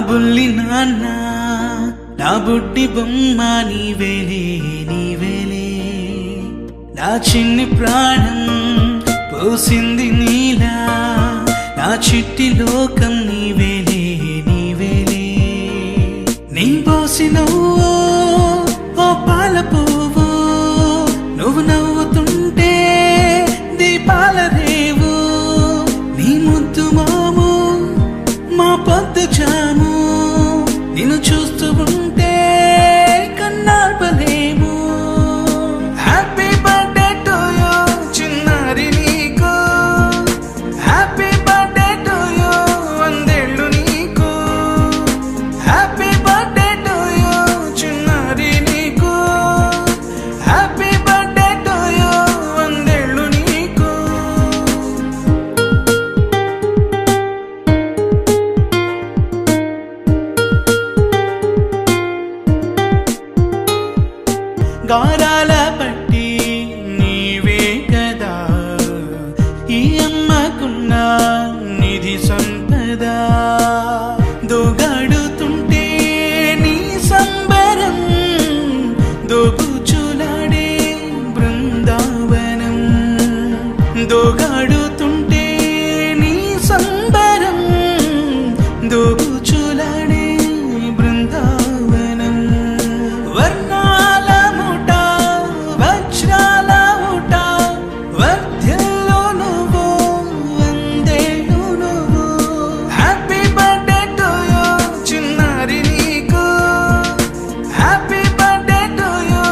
బుల్లి నాన్న నా బుడ్డి బొమ్మ నీవేలే నీవేలే నా చిన్ని ప్రాణం పోసింది నీలా నా చిట్టి లోకం నీవేలే నీవేలే నీ పోసినవో ఓ పాల పువ్వు నువ్వు నవ్వుతుంటే దీపాల రేవు నీ ముద్దు మాము మా పొద్దు జాము నిన్ను చూస్తూ ఉంటే కన్నార్పలేము హ్యాపీ బర్త్డే టు యూ చిన్నారి నీకు హ్యాపీ బర్త్డే టు యూ వందేళ్ళు నీకు హ్యాపీ బర్త్డే టు యూ చిన్నారి నీకు హ్యాపీ బర్త్డే టు యూ వందేళ్ళు నీకు గారాల పట్టి నీవే కదా ఈ అమ్మకున్న నిధి సంపద దోగాడుతుంటే నీ సంబరం దోబుచులాడే బృందావనం దోగాడుతుంటే నీ సంబరం దోబుచులాడే బృందావనం వర్ణాల ముఠ వజ్రాల ముఠ వర్ధిల్లు నువ్వు వందేళ్ళు నువ్వు హ్యాపీ బర్త్డే టు యూ చిన్నారి నీకు హ్యాపీ బర్త్డే టు యూ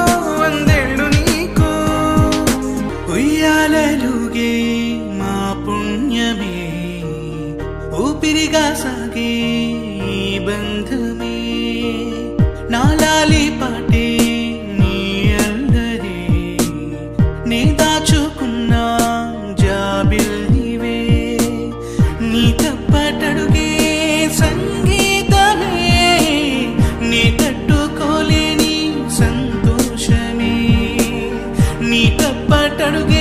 వందేళ్ళు నీకు ఉయ్యాలలుగే మా పుణ్యమే ఊపిరిగా సాగే ఈ బంధమే నాలాలి పాటే నీ అల్లరే నే దాచుకున్న జాబిల్లివే నీ తప్పటడుగే సంగీతమే నీ తట్టుకోలేని సంతోషమే నీ తప్పటడుగే